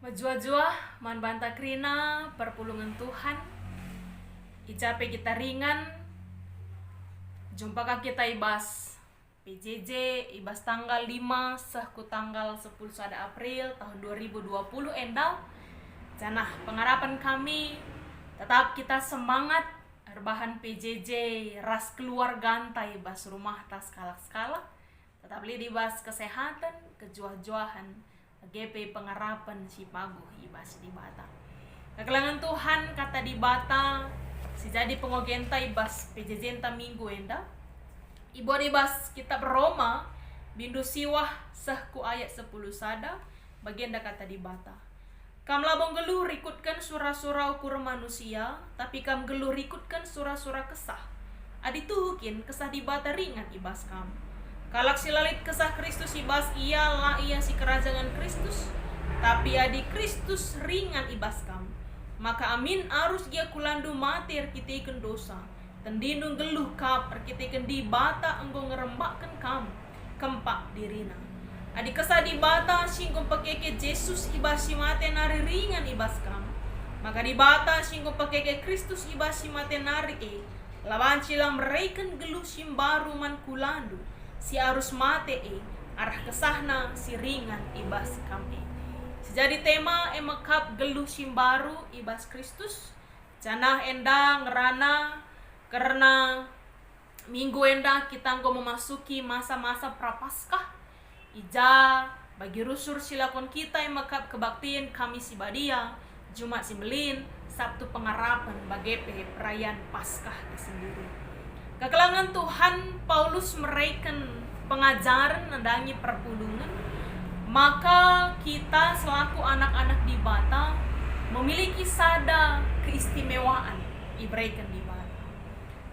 Majua-jua man banta krina perpulungan Tuhan. Icape kita ringan. Jumpa kita ibas PJJ ibas tanggal 5 sehku tanggal 10 April tahun 2020 endal. Janah pengharapan kami tetap kita semangat rebahan PJJ ras keluarga antai ibas rumah tas skala-skala. Tetap li ibas kesehatan, kejuah-juahan GP pengharapan si paguh ibas di Bata. Kekelangan Tuhan kata di Bata si jadi pengogenta ibas PJJ minggu enda. Ibu ibas kitab Roma bindu siwah sehku ayat 10 sada bagian kata di Bata. Kam labong geluh rikutkan surah-surah ukur manusia, tapi kam geluh rikutkan surah-surah kesah. Adi tuhukin kesah di Bata ringan ibas kam. Kalak silalit kesah Kristus ibas ialah ia si kerajaan Kristus, tapi adi Kristus ringan ibas kam. Maka amin arus dia kulandu mati arkiteken dosa, tendindung geluh kap arkiteken di Bata enggo ngerembakkan kam, kempak dirina. Adi kesah di Bata singgung pakeke Yesus ibas si mati nari ringan ibas kam. Maka di Bata singgung pakeke Kristus ibas si mati nari lawan cilam mereken geluh simbaru man kulandu. Si arus mate arah kesahna si ringan ibas kami. Sejadi tema emakap geluh simbaru ibas Kristus. Canah enda ngerana karena minggu enda kita nggo memasuki masa-masa prapaskah. Ija bagi rusur silakon kita emakap kebaktian kami si badia, Jumat Simbelin, Sabtu pengharapan bagi perayaan Paskah sendiri. Kekelangan Tuhan Paulus mereken pengajaran nandangi perpulungan, maka kita selaku anak-anak di Bata memiliki sada keistimewaan ibrekan di Bata.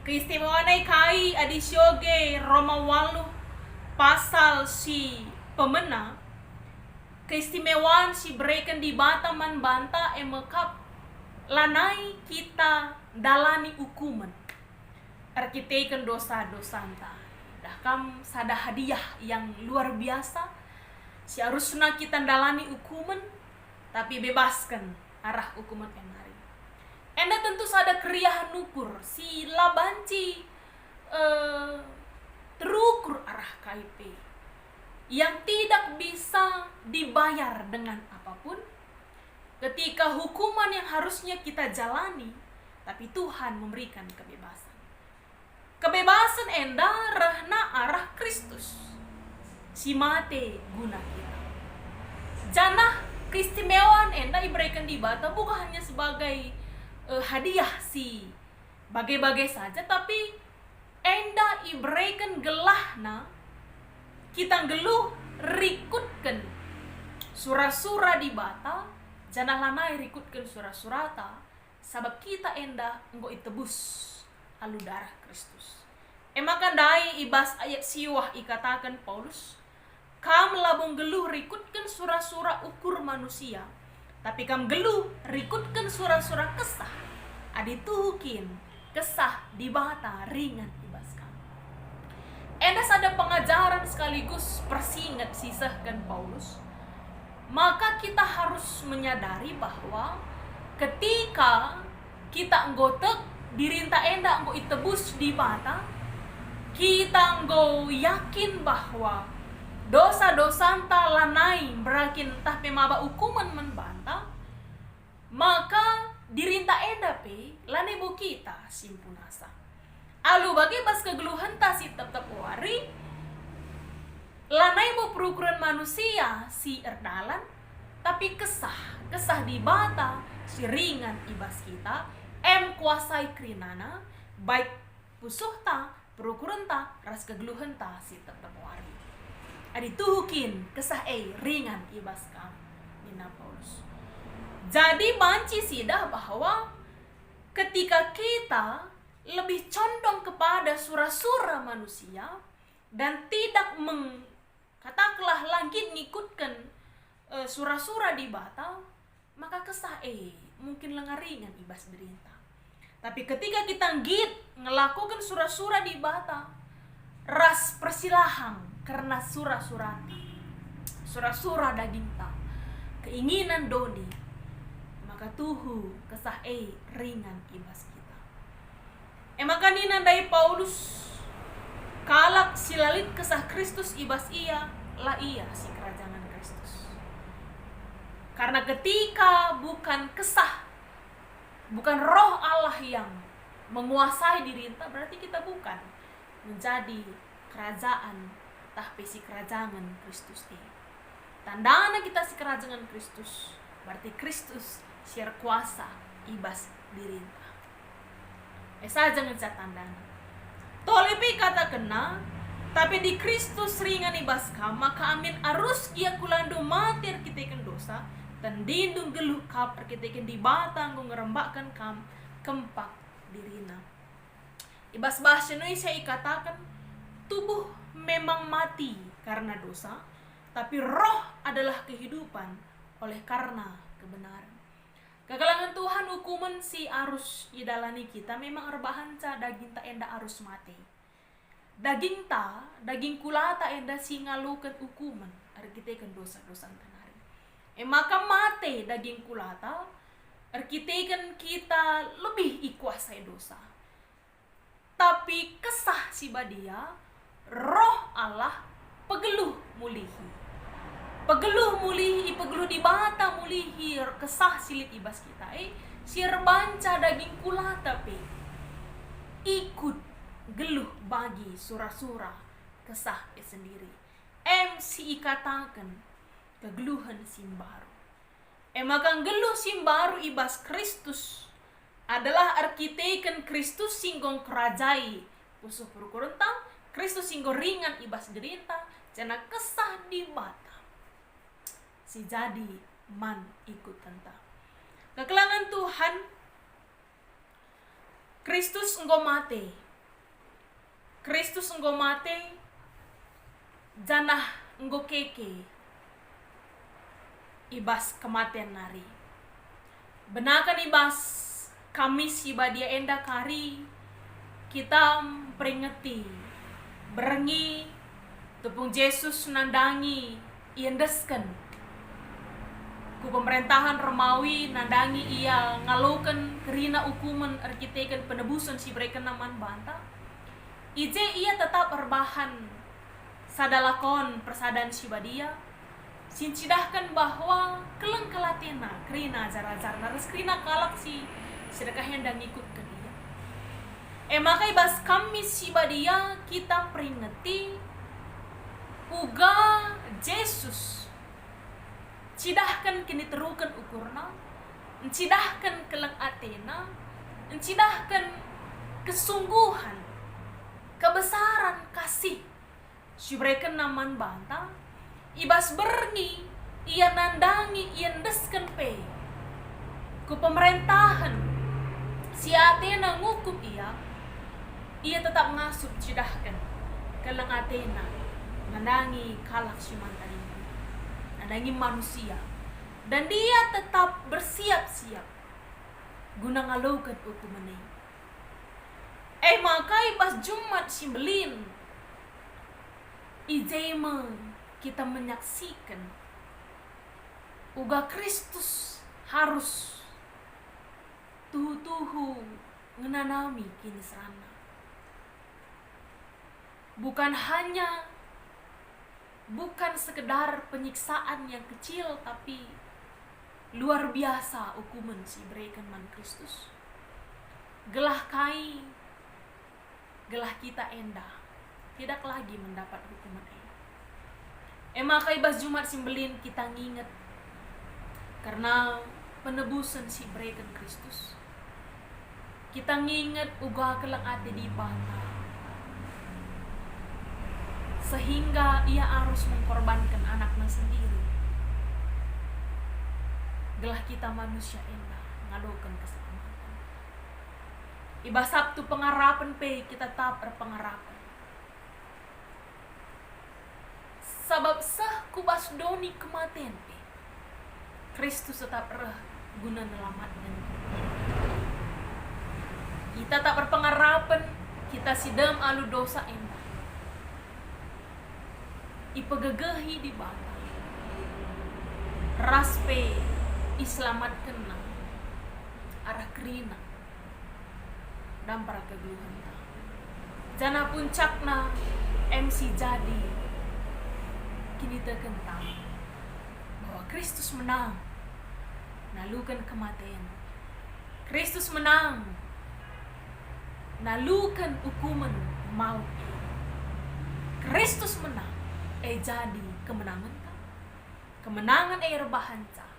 Keistimewaan kai adisyoge Roma 8 pasal si pemena. Keistimewaan si berikan di Bata man banta emekap lanai kita dalani hukuman. Arkiteken dosa-dosa anta. Dah kam sada hadiah yang luar biasa. Si harusna kita dalani hukuman tapi bebaskan arah hukuman enari. Enda tentu sada keriahan ukur si labanci terukur arah KIP yang tidak bisa dibayar dengan apapun ketika hukuman yang harusnya kita jalani tapi Tuhan memberikan kebebasan. Kebebasan enda rahna arah Kristus. Si mate guna kita. Janah keistimewaan enda diberikan di Bata bukan hanya sebagai hadiah si bagai-bagai saja, tapi enda diberikan gelahna kita geluh rikutkan surah-surah di Bata, janah lanai rikutkan surah-surata sabab kita enda enggo itebus alu darah Kristus. Emakan dai ibas ayat siwah ikatakan Paulus, kam labung geluh rikutkan surah-surah ukur manusia, tapi kam geluh rikutkan surah-surah kesah. Adi tuhukin kesah di Bata ringan ibas kam. Endas ada pengajaran sekaligus persingat sisahkan Paulus. Maka kita harus menyadari bahwa ketika kita nggotek dirinta enda enggo itebus di Bata, kita enggo yakin bahwa dosa-dosa anta lanai berakin entah pemaba hukuman membanta, maka dirinta enda pe lanai bu kita simpunasa. Alu bagi bas kegeluhan ta si tetap wari lanai bu perukuran manusia si erdalan, tapi kesah di Bata si ringan ibas kita kuasai krinana baik pusuh ta perukuran ta ras kegeluhan ta si tetap wari. Adi tuhukin kesah ringan ibas kam Nina Paulus. Jadi banci sidah bahwa ketika kita lebih condong kepada surah-surah manusia dan tidak katakanlah langit ngikutkan surah-surah di Bata, maka kesah mungkin lengar ringan ibas derita. Tapi ketika kita ngelakukan surah-surah di Bata, ras persilahang karena surah-surah daging ta, keinginan doni, maka tuhu kesah ringan ibas kita. Maka nina dari Paulus kalak silalit kesah Kristus ibas ia lah ia si kerajaan Kristus. Karena ketika bukan kesah, bukan roh Allah yang menguasai diri kita, berarti kita bukan menjadi kerajaan tapi si kerajaan Kristus ini. Tandana kita si kerajaan Kristus, berarti Kristus siar kuasa ibas diri kita. Saja ngecat tandana. Tolepi kata kena, tapi di Kristus ringan ibas kam, maka amin arus ia kulandu matir kita ikan dosa, dan dindung geluh kap kita ikan di batang ngerembakkan kam kempak dirina. Ibas bahasa Indonesia ikatakan tubuh memang mati karena dosa, tapi roh adalah kehidupan oleh karena kebenaran. Kekalangan Tuhan hukuman si arus idalani kita memang arbahanca daging ta enda arus mati. Daging kulata enda si ngalukan hukuman arkitekan dosa-dosa kenari. Maka mate daging kulata arkitekan kita lebih ikuasai dosa. Tapi kesah si badia roh Allah pegeluh mulihi. Pegeluh di bata mulihi kesah silit ibas kita. Sir banca daging kulata pe ikut geluh bagi sura-sura kesah sendiri. Si ikatakan kegeluhan simbaru. Maka geluh simbaru ibas Kristus adalah arkiteken Kristus singgong kerajai pusuh perkurentang, Kristus singgong ringan ibas derita, jana kesah di bata. Si jadi man ikut tentang. Kekelangan Tuhan, Kristus engkau mate. Kristus engkau mate, janah engkau keke. Ibas kematian nari. Benakan ibas Kamis ibadia enda kari kita peringati berengi tepung Yesus nandangi iendeskan ku pemerintahan Romawi nandangi ia ngalukan kerina hukuman arkitekan penebusan si mereka naman banta ije ia tetap berbahan sadalakon persadaan si badia sincidahkan bahwa keleng kelatena kerina jar-jar naras kerina kalak si sedekah yang dan ikut ke dia. Maka ibas kami si badia kita peringati uga Yesus cidahkan kini terukan ukurna, cidahkan keleng atena, cidahkan kesungguhan, kebesaran kasih. Syubreken naman banta, ibas berni, ia nandangi, ia ndesken pe. Ku pemerintahan, si Atena ngukup ia tetap ngasup cidahkan keleng Atena, nandangi kalak si mantan ini. Nandangi manusia, dan dia tetap bersiap-siap guna ngalukan hukuman ini. Maka ibas Jumat Simbelin ijema kita menyaksikan uga Kristus harus tuhu-tuhu ngenanami kini serana. Bukan sekedar penyiksaan yang kecil, tapi luar biasa hukuman si berikan man Kristus. Gelah kita endah, tidak lagi mendapat hukuman ini. Maka ibas Jumat Simbelin kita nginget karena penebusan si berikan Kristus. Kita nginget uga keleng ate di bata, sehingga ia harus mengorbankan anaknya sendiri. Gelah kita manusia endah ngalukan keselamatan. Iba Sabtu pengarapan pe kita tetap berpengarapan. Sabab sah kubas doni kematian pe Kristus tetap guna nyelamatkan. Kita tak berpengarapan, kita sidam alu dosa endah. Ipegegehi di bata. raspe islamatkan na arah kerina dan para kegeluhan ta. Jana puncak na MC jadi kini terkentang bahwa Kristus menang nalukan kematian. Kristus menang nalukan hukuman maut. Kristus menang jadi kemenangan ta. Kemenangan rebahan ta.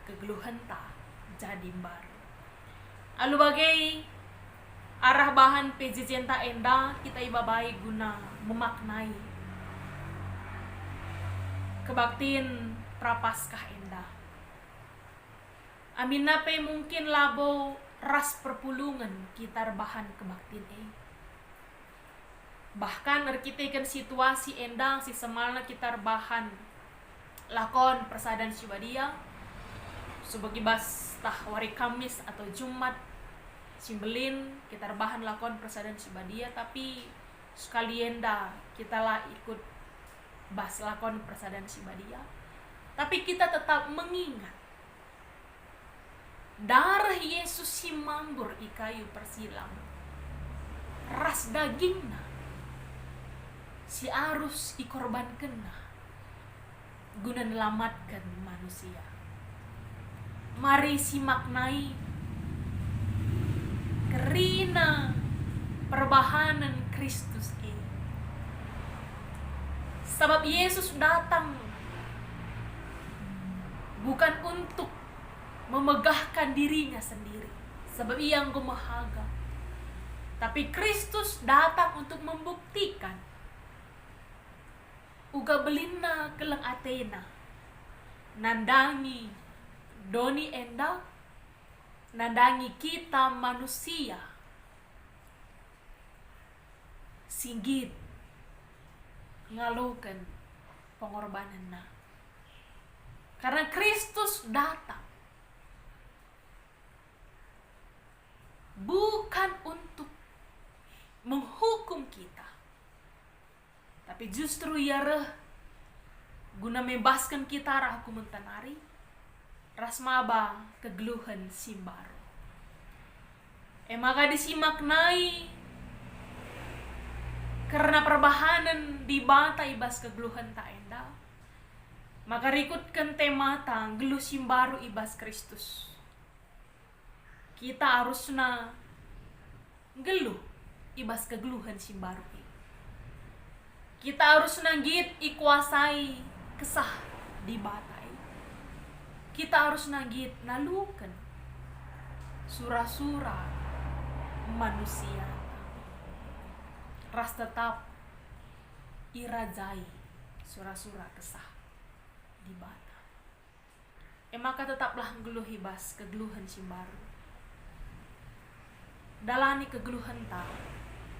Kegeluhan ta jadi baru. Alu bagai arah bahan PJJ ta enda kita ibabai guna memaknai kebaktiin prapaskah enda. Amin nape mungkin labo ras perpulungan kita rebahan kebaktiin bahkan arkitekan situasi endang si semalna kita rebahan lakon persadan sibadia sebagai bas tah wari Kamis atau Jumat simbelin kita rebahan lakon persadan sibadia, tapi sekali enda kita lah ikut bas lakon persadan sibadia, tapi kita tetap mengingat darah Yesus si mambur i kayu persilang ras dagingna si arus ikorbankan na guna melamatkan manusia. Mari si maknai kerina perbahanan Kristus ini. Sebab Yesus datang bukan untuk memegahkan dirinya sendiri, sebab ia yang mahaga. Tapi Kristus datang untuk membuktikan uga belina kelang Athena nandangi doni enda nandangi kita manusia singgit ngalukan pengorbanan na. Karena Kristus datang bukan untuk menghukum kita, tapi justru ia guna membebaskan kita rah hukuman tanari rasmaba kegeluhan simbaru. Maka disimaknai karena perbahanan di bata ibas kegeluhan tak enda, maka rikutkan temata geluh simbaru ibas Kristus. Kita harusna geluh ibas kegeluhan simbaru. Kita harus nagit ikuasai kesah di batai. Kita harus nagit nalukan sura-sura manusia ras tetap irajai sura-sura kesah di bata. Maka tetaplah geluh hibas kegeluhan simbaru. Dalani kegeluhan ta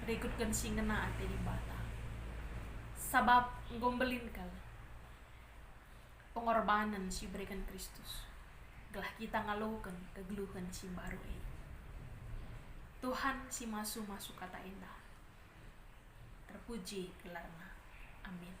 rikutkan singena ate di bata. Sabab ngombelin kal pengorbanan si berikan Kristus gelah kita ngalukan kegeluhan si baru ini. Tuhan si masuk kata indah terpuji gelarna. Amin.